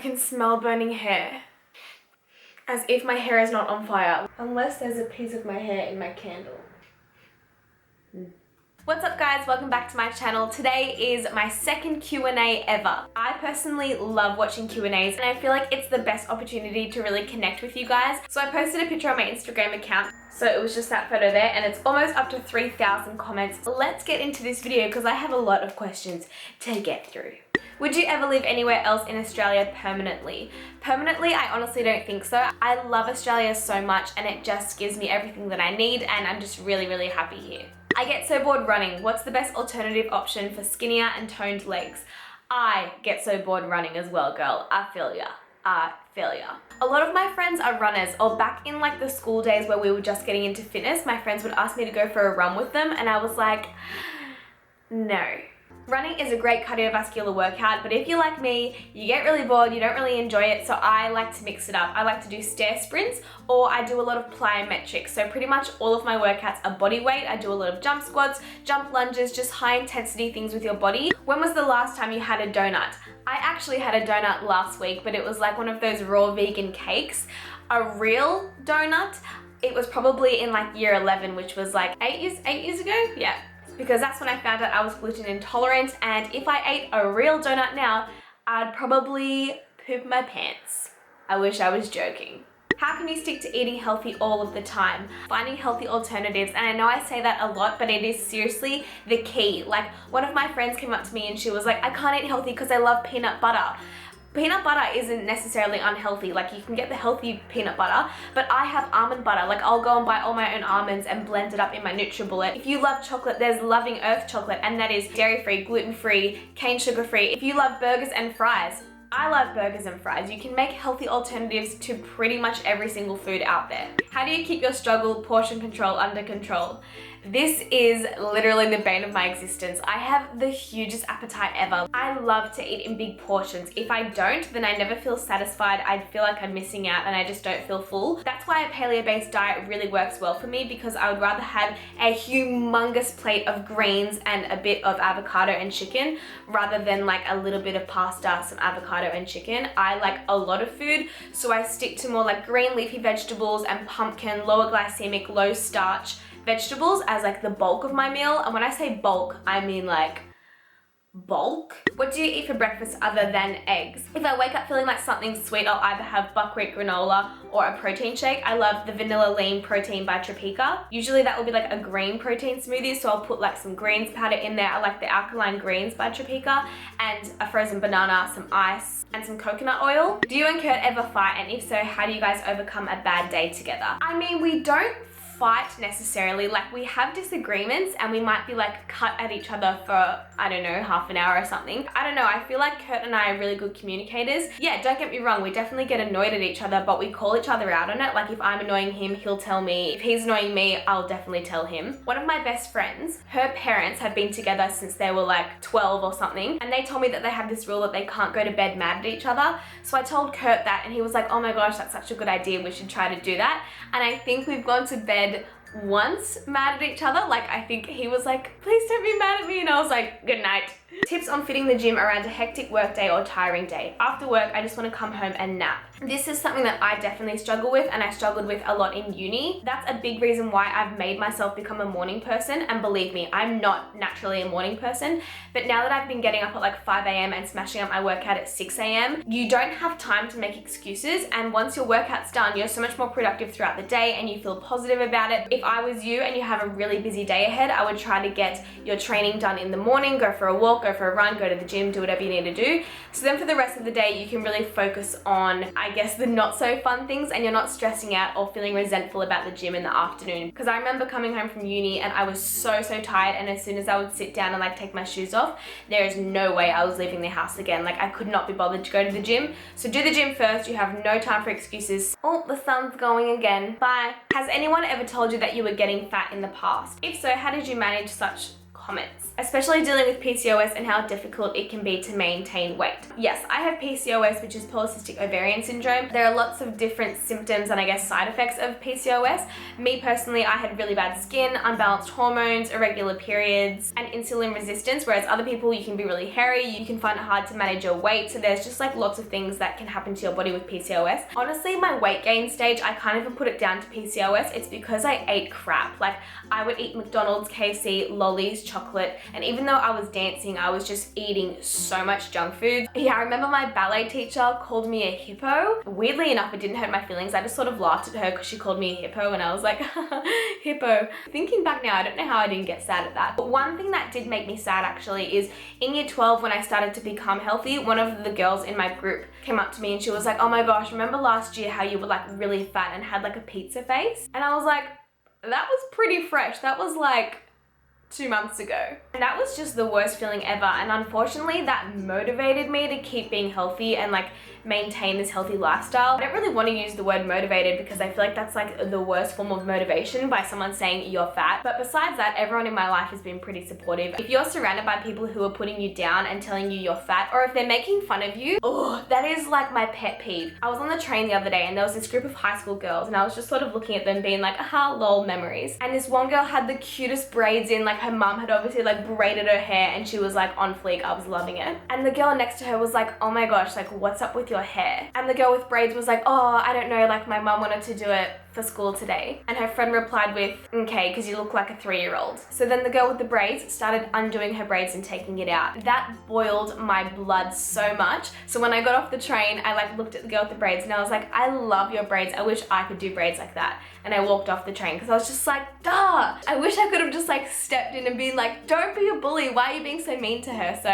can smell burning hair. As if my hair is not on fire. Unless there's a piece of my hair in my candle. What's up guys, welcome back to my channel. Today is my second Q&A ever. I personally love watching Q&As and I feel like it's the best opportunity to really connect with you guys. So I posted a picture on my Instagram account. So it was just that photo there and it's almost up to 3,000 comments. Let's get into this video because I have a lot of questions to get through. Would you ever live anywhere else in Australia permanently? Permanently, I honestly don't think so. I love Australia so much and it just gives me everything that I need and I'm just really happy here. I get so bored running. What's the best alternative option for skinnier and toned legs? I get so bored running as well, girl. I feel ya. A lot of my friends are runners, or back in like the school days where we were just getting into fitness, my friends would ask me to go for a run with them and I was like, no. Running is a great cardiovascular workout, but if you're like me, you get really bored, you don't really enjoy it, so I like to mix it up. I like to do stair sprints, or I do a lot of plyometrics. So pretty much all of my workouts are body weight. I do a lot of jump squats, jump lunges, just high intensity things with your body. When was the last time you had a donut? I actually had a donut last week, but it was like one of those raw vegan cakes. A real donut, it was probably in like year 11, which was like 8 years ago? Yeah. Because that's when I found out I was gluten intolerant, and if I ate a real donut now, I'd probably poop my pants. I wish I was joking. How can you stick to eating healthy all of the time? Finding healthy alternatives, and I know I say that a lot, but it is seriously the key. Like, one of my friends came up to me and she was like, I can't eat healthy because I love peanut butter. Peanut butter isn't necessarily unhealthy. Like, you can get the healthy peanut butter, but I have almond butter. Like, I'll go and buy all my own almonds and blend it up in my NutriBullet. If you love chocolate, there's Loving Earth chocolate, and that is dairy-free, gluten-free, cane sugar-free. If you love burgers and fries, I love burgers and fries. You can make healthy alternatives to pretty much every single food out there. How do you keep your struggle portion control under control? This is literally the bane of my existence. I have the hugest appetite ever. I love to eat in big portions. If I don't, then I never feel satisfied. I feel like I'm missing out and I just don't feel full. That's why a paleo-based diet really works well for me, because I would rather have a humongous plate of greens and a bit of avocado and chicken rather than like a little bit of pasta, some avocado and chicken. I like a lot of food, so I stick to more like green leafy vegetables and pumpkin, lower glycemic, low starch vegetables as like the bulk of my meal. And when I say bulk, I mean like bulk. What do you eat for breakfast other than eggs? If I wake up feeling like something sweet, I'll either have buckwheat granola or a protein shake. I love the vanilla lean protein by Topeka. Usually that will be like a green protein smoothie, so I'll put like some greens powder in there. I like the alkaline greens by Topeka, and a frozen banana, some ice, and some coconut oil. Do you and Kurt ever fight? And if so, how do you guys overcome a bad day together? I mean, we don't fight necessarily. Like, we have disagreements and we might be like cut at each other for, I don't know, half an hour or something. I don't know, I feel like Kurt and I are really good communicators. Yeah, don't get me wrong, we definitely get annoyed at each other, but we call each other out on it. Like, if I'm annoying him, he'll tell me. If he's annoying me, I'll definitely tell him. One of my best friends, her parents have been together since they were like 12 or something, and they told me that they have this rule that they can't go to bed mad at each other. So I told Kurt that and he was like, oh my gosh, that's such a good idea, we should try to do that. And I think we've gone to bed once mad at each other. Like, I think he was like, please don't be mad at me, and I was like, good night. Tips on fitting the gym around a hectic work day or tiring day. After work, I just want to come home and nap. This is something that I definitely struggle with, and I struggled with a lot in uni. That's a big reason why I've made myself become a morning person, and believe me, I'm not naturally a morning person, but now that I've been getting up at like 5 a.m. and smashing up my workout at 6 a.m., you don't have time to make excuses, and once your workout's done, you're so much more productive throughout the day and you feel positive about it. If I was you and you have a really busy day ahead, I would try to get your training done in the morning, go for a walk, go for a run, go to the gym, do whatever you need to do. So then for the rest of the day, you can really focus on, I guess, the not so fun things, and you're not stressing out or feeling resentful about the gym in the afternoon. Because I remember coming home from uni and I was so tired, and as soon as I would sit down and like take my shoes off, there is no way I was leaving the house again. Like, I could not be bothered to go to the gym. So do the gym first. You have no time for excuses. Oh, the sun's going again. Bye. Has anyone ever told you that you were getting fat in the past? If so, how did you manage such comments, especially dealing with PCOS and how difficult it can be to maintain weight. Yes, I have PCOS, which is polycystic ovarian syndrome. There are lots of different symptoms and I guess side effects of PCOS. Me personally, I had really bad skin, unbalanced hormones, irregular periods, and insulin resistance, whereas other people, you can be really hairy, you can find it hard to manage your weight, so there's just like lots of things that can happen to your body with PCOS. Honestly, my weight gain stage, I can't even put it down to PCOS. It's because I ate crap. Like, I would eat McDonald's, KFC, lollies, chocolate, and even though I was dancing, I was just eating so much junk food. Yeah, I remember my ballet teacher called me a hippo. Weirdly enough, it didn't hurt my feelings. I just sort of laughed at her because she called me a hippo and I was like, hippo. Thinking back now, I don't know how I didn't get sad at that. But one thing that did make me sad actually is in year 12 when I started to become healthy, one of the girls in my group came up to me and she was like, oh my gosh, remember last year how you were like really fat and had like a pizza face? And I was like, that was pretty fresh. That was like 2 months ago. And that was just the worst feeling ever. And unfortunately that motivated me to keep being healthy and like maintain this healthy lifestyle. I don't really want to use the word motivated because I feel like that's like the worst form of motivation by someone saying you're fat. But besides that, everyone in my life has been pretty supportive. If you're surrounded by people who are putting you down and telling you you're fat, or if they're making fun of you, oh, that is like my pet peeve. I was on the train the other day and there was this group of high school girls and I was just sort of looking at them being like, aha, lol, memories. And this one girl had the cutest braids in, like her mum had obviously like braided her hair and she was like on fleek. I was loving it. And the girl next to her was like, oh my gosh, like what's up with your hair? And the girl with braids was like, oh, I don't know, like my mum wanted to do it for school today. And her friend replied with, okay, because you look like a 3-year-old. So then the girl with the braids started undoing her braids and taking it out. That boiled my blood so much. So when I got off the train, I like looked at the girl with the braids and I was like, I love your braids. I wish I could do braids like that. And I walked off the train because I was just like, duh. I wish I could have just like stepped in and been like, don't be a bully. Why are you being so mean to her? So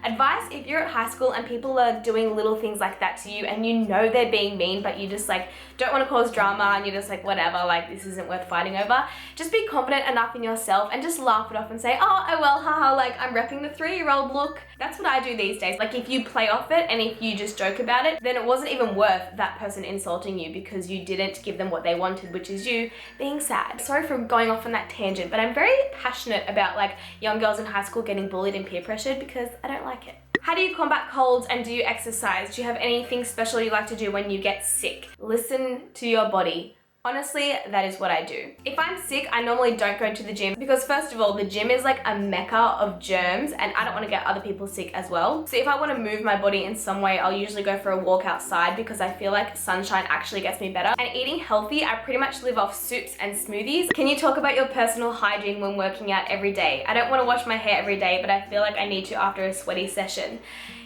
advice, if you're at high school and people are doing little things like that to you and you know they're being mean, but you just like don't want to cause drama and you're just like, whatever, like this isn't worth fighting over. Just be confident enough in yourself and just laugh it off and say, oh well, haha, like I'm repping the 3-year-old look. That's what I do these days. Like if you play off it and if you just joke about it, then it wasn't even worth that person insulting you because you didn't give them what they wanted, which is you being sad. Sorry for going off on that tangent, but I'm very passionate about like young girls in high school getting bullied and peer pressured because I don't like it. How do you combat colds and do you exercise? Do you have anything special you like to do when you get sick? Listen to your body. Honestly, that is what I do. If I'm sick, I normally don't go to the gym because first of all, the gym is like a mecca of germs and I don't want to get other people sick as well. So if I want to move my body in some way, I'll usually go for a walk outside because I feel like sunshine actually gets me better. And eating healthy, I pretty much live off soups and smoothies. Can you talk about your personal hygiene when working out every day? I don't want to wash my hair every day, but I feel like I need to after a sweaty session.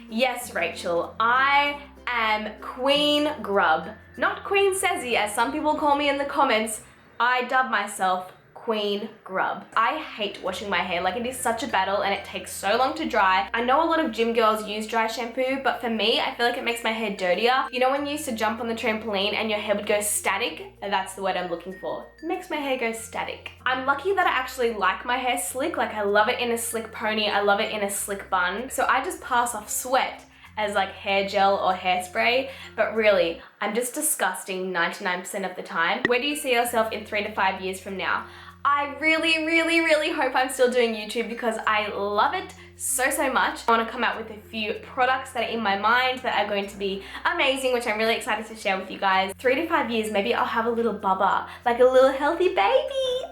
Yes, Rachel, I am Queen Grub. Not Queen Sezzy, as some people call me in the comments. I dub myself Queen Grub. I hate washing my hair. Like it is such a battle and it takes so long to dry. I know a lot of gym girls use dry shampoo, but for me, I feel like it makes my hair dirtier. You know when you used to jump on the trampoline and your hair would go static? That's the word I'm looking for. It makes my hair go static. I'm lucky that I actually like my hair slick. Like I love it in a slick pony. I love it in a slick bun. So I just pass off sweat as like hair gel or hairspray, but really, I'm just disgusting 99% of the time. Where do you see yourself in 3 to 5 years from now? I really, really, really hope I'm still doing YouTube because I love it so much. I want to come out with a few products that are in my mind that are going to be amazing, which I'm really excited to share with you guys. 3 to 5 years, maybe I'll have a little bubba, like a little healthy baby.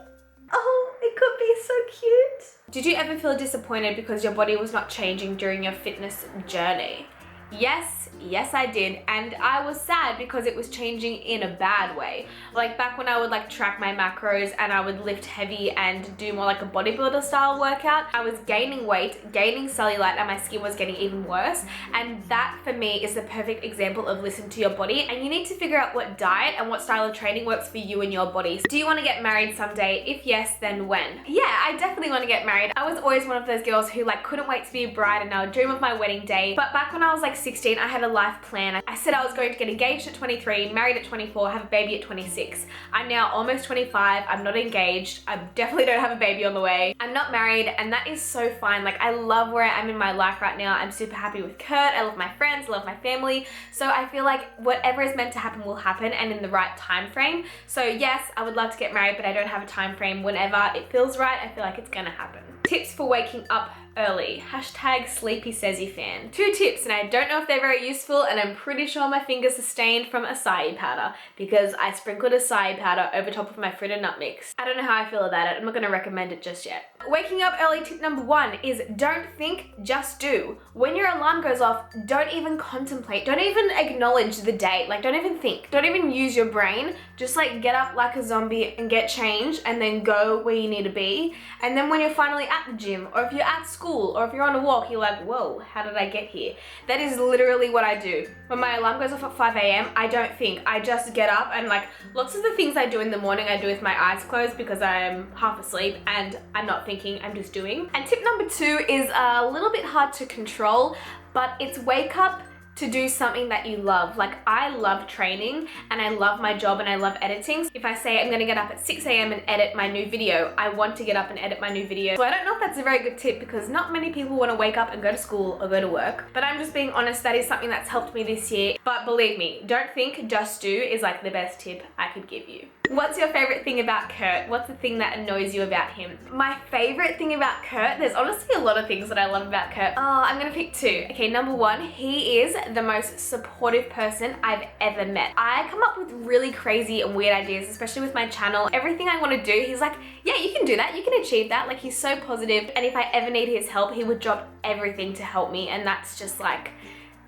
Oh, it could be so cute. Did you ever feel disappointed because your body was not changing during your fitness journey? Yes I did, and I was sad because it was changing in a bad way. Like back when I would like track my macros and I would lift heavy and do more like a bodybuilder style workout, I was gaining weight, gaining cellulite, and my skin was getting even worse. And that for me is the perfect example of listen to your body, and you need to figure out what diet and what style of training works for you and your body. Do you want to get married someday? If yes, then when? Yeah, I definitely want to get married. I was always one of those girls who like couldn't wait to be a bride and I would dream of my wedding day. But back when I was like was 16, I had a life plan. I said I was going to get engaged at 23, married at 24, have a baby at 26. I'm now almost 25. I'm not engaged. I definitely don't have a baby on the way. I'm not married, and that is so fine. Like, I love where I am in my life right now. I'm super happy with Kurt. I love my friends, I love my family. So I feel like whatever is meant to happen will happen, and in the right time frame. So yes, I would love to get married, but I don't have a time frame. Whenever it feels right, I feel like it's gonna happen. Tips for waking up early. Hashtag sleepy sezzy fan. 2 tips, and I don't know if they're very useful, and I'm pretty sure my fingers are stained from acai powder because I sprinkled acai powder over top of my fritter nut mix. I don't know how I feel about it. I'm not gonna recommend it just yet. Waking up early tip number 1 is don't think, just do. When your alarm goes off, don't even contemplate. Don't even acknowledge the day. Like, don't even think. Don't even use your brain. Just like get up like a zombie and get changed and then go where you need to be. And then when you're finally at the gym, or if you're at school, or if you're on a walk, you're like, whoa, how did I get here? That is literally what I do. When my alarm goes off at 5 a.m, I don't think. I just get up, and like lots of the things I do in the morning, I do with my eyes closed because I'm half asleep and I'm not thinking, I'm just doing. And tip number 2 is a little bit hard to control, but it's wake up to do something that you love. Like, I love training and I love my job and I love editing. If I say I'm gonna get up at 6 a.m. and edit my new video, I want to get up and edit my new video. So I don't know if that's a very good tip because not many people want to wake up and go to school or go to work. But I'm just being honest, that is something that's helped me this year. But believe me, don't think, just do is like the best tip I could give you. What's your favorite thing about Kurt? What's the thing that annoys you about him? My favorite thing about Kurt, there's honestly a lot of things that I love about Kurt. Oh, I'm gonna pick 2. Okay, number 1, he is the most supportive person I've ever met. I come up with really crazy and weird ideas, especially with my channel. Everything I want to do, he's like, yeah, you can do that, you can achieve that. Like, he's so positive, and if I ever need his help, he would drop everything to help me, and that's just like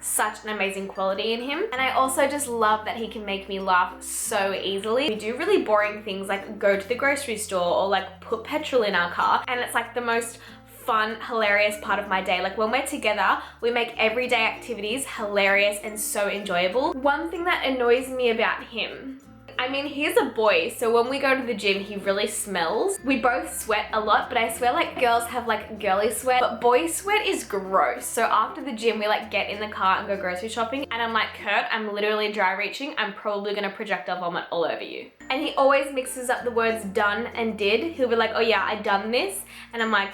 such an amazing quality in him. And I also just love that he can make me laugh so easily. We do really boring things like go to the grocery store or like put petrol in our car, and it's like the most fun, hilarious part of my day. Like, when we're together, we make everyday activities hilarious and so enjoyable. One thing that annoys me about him, I mean, he's a boy, so when we go to the gym, he really smells. We both sweat a lot, but I swear like girls have like girly sweat, but boy sweat is gross. So after the gym, we like get in the car and go grocery shopping, and I'm like, Kurt, I'm literally dry reaching. I'm probably gonna projectile vomit all over you. And he always mixes up the words done and did. He'll be like, oh yeah, I done this. And I'm like,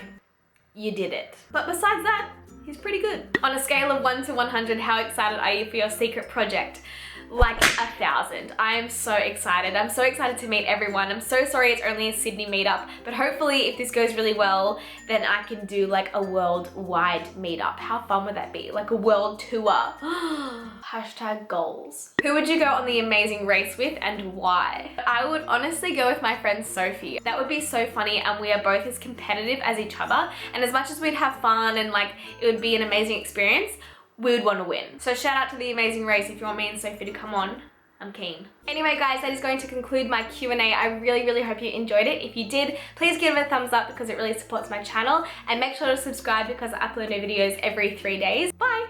you did it. But besides that, he's pretty good. On a scale of 1 to 100, how excited are you for your secret project? Like 1,000. I am so excited. I'm so excited to meet everyone. I'm so sorry it's only a Sydney meetup, but hopefully if this goes really well, then I can do like a worldwide meetup. How fun would that be? Like a world tour. Hashtag goals. Who would you go on the amazing race with and why? I would honestly go with my friend Sophie. That would be so funny, and we are both as competitive as each other, and as much as we'd have fun and like it would be an amazing experience, we would want to win. So shout out to the amazing race. If you want me and Sophie to come on, I'm keen. Anyway guys, that is going to conclude my Q&A. I really hope you enjoyed it. If you did, please give it a thumbs up because it really supports my channel, and make sure to subscribe because I upload new videos every 3 days. Bye!